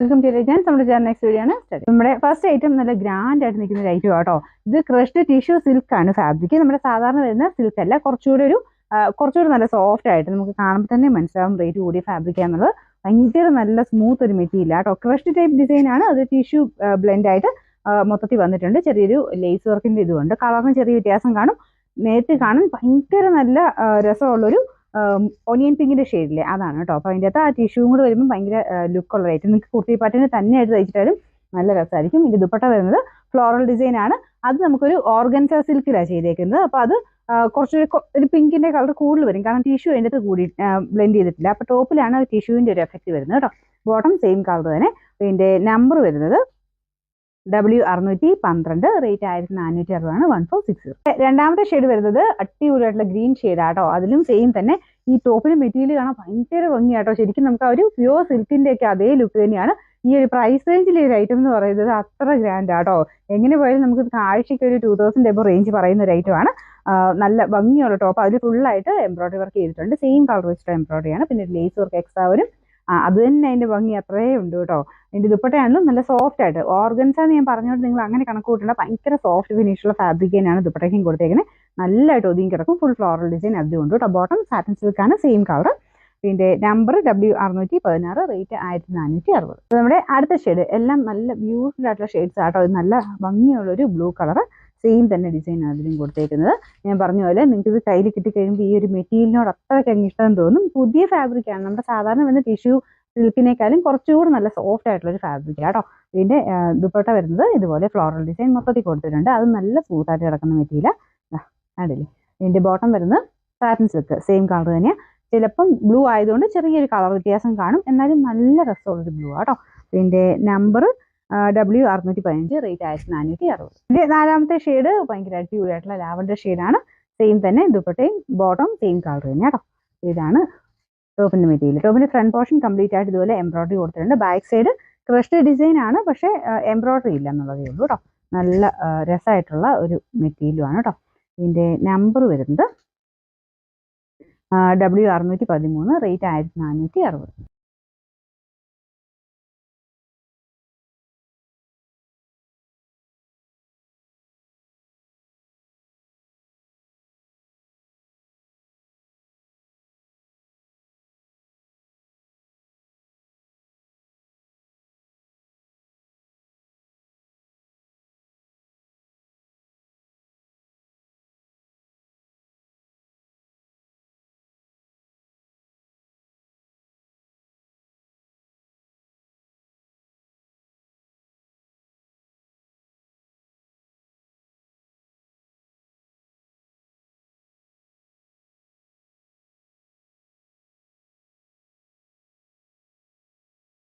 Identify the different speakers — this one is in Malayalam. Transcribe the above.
Speaker 1: വെൽക്കം ടു ഞാൻ നമ്മുടെ ചാനൽ നെക്സ്റ്റ് വീഡിയോ ആണ്. നമ്മുടെ ഫസ്റ്റ് ഐറ്റം നല്ല ഗ്രാൻഡ് ആയിട്ട് നിൽക്കുന്ന ഒരു ഐറ്റം ആട്ടോ. ഇത് ക്രഷ്ഡ് ടിഷ്യൂ സിൽക്ക് ആണ് ഫാബ്രിക്. നമ്മുടെ സാധാരണ വരുന്ന സിൽക്ക് അല്ല, കുറച്ചുകൂടി നല്ല സോഫ്റ്റ് ആയിട്ട് നമുക്ക് കാണുമ്പോൾ തന്നെ മനസ്സിലാവും റേറ്റ് കൂടിയ ഫാബ്രിക് ആണെന്നുള്ളത്. ഭയങ്കര നല്ല സ്മൂത്ത് ഒരു മെറ്റീരിയൽ ആട്ടോ. ക്രഷ്ഡ് ടൈപ്പ് ഡിസൈൻ ആണ്. അത് ടിഷ്യൂ ബ്ലെൻഡ് ആയിട്ട് മൊത്തത്തിൽ വന്നിട്ടുണ്ട്. ചെറിയൊരു ലേസ് വർക്കിന്റെ ഇതുകൊണ്ട് കളറിന് ചെറിയ വ്യത്യാസം കാണും. നേരത്തെ കാണാൻ ഭയങ്കര നല്ല രസമുള്ളൊരു ഓണിയൻ പിങ്കിന്റെ ഷെയ്ഡിലെ അതാണ് കേട്ടോ. അപ്പോൾ അതിൻ്റെ അകത്ത് ആ ടിഷ്യൂവും കൂടെ വരുമ്പോൾ ഭയങ്കര ലുക്കുള്ള ആയിട്ട് നിങ്ങൾക്ക് കുർത്തി പാറ്റിന് തന്നെയായിട്ട് തയ്ച്ചിട്ടാലും നല്ല രസമായിരിക്കും. ഇതിന്റെ ദുപ്പട്ട വരുന്നത് ഫ്ലോറൽ ഡിസൈൻ ആണ്. അത് നമുക്കൊരു ഓർഗൻസ സിൽക്കിലാണ് ചെയ്തേക്കുന്നത്. അപ്പോൾ അത് ഒരു പിങ്കിന്റെ കളർ കൂടുതൽ വരും, കാരണം ടിഷ്യൂ അതിൻ്റെ അകത്ത് കൂടി ബ്ലെൻഡ് ചെയ്തിട്ടില്ല. അപ്പോൾ ടോപ്പിലാണ് ടിഷ്യൂവിന്റെ ഒരു എഫക്റ്റ് വരുന്നത് കേട്ടോ. ബോട്ടം സെയിം കളർ തന്നെ. ഇതിന്റെ നമ്പർ വരുന്നത് W612, റേറ്റ് 1460 1460. രണ്ടാമത്തെ ഷെയ്ഡ് വരുന്നത് അടിപൊളിയായിട്ടുള്ള ഗ്രീൻ ഷെയ്ഡാട്ടോ. അതിലും സെയിം തന്നെ ഈ ടോപ്പിന് മെറ്റീരിയൽ കാണാൻ ഭയങ്കര ഭംഗിയാട്ടോ. ശരിക്കും നമുക്ക് ആ ഒരു പ്യുവർ സിൽക്കിന്റെ ഒക്കെ അതേ ലുക്ക് തന്നെയാണ്. ഈ ഒരു പ്രൈസ് റേഞ്ചിലെ ഒരു ഐറ്റം എന്ന് പറയുന്നത് അത്ര ഗ്രാൻഡ് ആട്ടോ. എങ്ങനെ പോയാലും നമുക്ക് ആഴ്ചയ്ക്ക് ഒരു 2000 എബോ റേഞ്ച് പറയുന്ന ഒരു ഐറ്റം ആണ്. നല്ല ഭംഗിയുള്ള ടോപ്പ്. അതിൽ ഫുള്ളായിട്ട് എംബ്രോയിഡറി വർക്ക് ചെയ്തിട്ടുണ്ട്. സെയിം കളർ വെച്ചിട്ട് എംബ്രോയിഡറി ആണ്. പിന്നെ ലേസ് വർക്ക് എക്സ്ട്രാ വരും. അത് തന്നെ അതിന്റെ ഭംഗി അത്രയേ ഉണ്ട് കേട്ടോ. അതിന്റെ ദുപ്പട്ടയാണെങ്കിലും നല്ല സോഫ്റ്റ് ആയിട്ട് ഓർഗൻസ എന്ന് ഞാൻ പറഞ്ഞുകൊണ്ട് നിങ്ങൾ അങ്ങനെ കണക്ക് കൂട്ടേണ്ട. ഭയങ്കര സോഫ്റ്റ് ഫിനിഷുള്ള ഫാബ്രിക് തന്നെയാണ് ദുപ്പട്ടയ്ക്കും കൊടുത്തേക്കുന്നത്. നല്ലതായിട്ട് ഒതുങ്ങി കിടക്കും. ഫുൾ ഫ്ലോറൽ ഡിസൈൻ അതുകൊണ്ട് കേട്ടോ. ബോട്ടം സാറ്റിൻ സിൽക്കാണ്, സെയിം കളർ. ഇതിന്റെ നമ്പർ W616, റേറ്റ് 1460. നമ്മുടെ അടുത്ത ഷെയ്ഡ് എല്ലാം നല്ല ബ്യൂട്ടിഫുൾ ആയിട്ടുള്ള ഷെയ്ഡ്സ് ആട്ടോ. ഇത് നല്ല ഭംഗിയുള്ളൊരു ബ്ലൂ കളർ, സെയിം തന്നെ ഡിസൈൻ അതിലും കൊടുത്തേക്കുന്നത്. ഞാൻ പറഞ്ഞ പോലെ നിങ്ങൾക്ക് ഇത് കയ്യിൽ കിട്ടിക്കഴിയുമ്പോൾ ഈ ഒരു മെറ്റീരിയലിനോട് അത്രയ്ക്ക് അങ്ങ് ഇഷ്ടം തോന്നും. പുതിയ ഫാബ്രിക് ആണ്. നമ്മുടെ സാധാരണ വന്ന ടിഷ്യൂ സിൽക്കിനേക്കാളും കുറച്ചുകൂടി നല്ല സോഫ്റ്റ് ആയിട്ടുള്ള ഒരു ഫാബ്രിക് ആട്ടോ. ഇതിന്റെ ദുപ്പട്ട വരുന്നത് ഇതുപോലെ ഫ്ലോറൽ ഡിസൈൻ മൊത്തത്തിൽ കൊടുത്തിട്ടുണ്ട്. അത് നല്ല സ്മൂത്ത് ആയിട്ട് കിടക്കുന്ന മെറ്റീരിയൽ ആണല്ലേ. ഇതിന്റെ ബോട്ടം വരുന്നത് സാറ്റിൻ സിൽക്ക്, സെയിം കളർ തന്നെയാണ്. ചിലപ്പം ബ്ലൂ ആയതുകൊണ്ട് ചെറിയൊരു കളർ വ്യത്യാസം കാണും, എന്നാലും നല്ല രസമുള്ളൊരു ബ്ലൂ ആട്ടോ. ഇതിന്റെ നമ്പർ W615, റേറ്റ് 1460. ഇതിന്റെ നാലാമത്തെ ഷെയ്ഡ് ഭയങ്കര അടിപൊളിയായിട്ടുള്ള ലാവൻഡർ ഷെയ്ഡാണ്. സെയിം തന്നെ ദുപ്പട്ടയും ബോട്ടം സെയിം കളർ തന്നെ കേട്ടോ. ഇതാണ് ടോപ്പിന്റെ മെറ്റീരിയൽ. ടോപ്പിന്റെ ഫ്രണ്ട് പോർഷൻ കംപ്ലീറ്റ് ആയിട്ട് ഇതുപോലെ എംബ്രോയിഡറി കൊടുത്തിട്ടുണ്ട്. ബാക്ക് സൈഡ് ക്രഷ്ഡ് ഡിസൈൻ ആണ്, പക്ഷേ എംബ്രോയിഡറി ഇല്ല എന്നുള്ളതേ ഉള്ളൂ കേട്ടോ. നല്ല രസമായിട്ടുള്ള ഒരു മെറ്റീരിയലുമാണ് കേട്ടോ. ഇതിന്റെ നമ്പർ വരുന്നത് W613, റേറ്റ് 1460.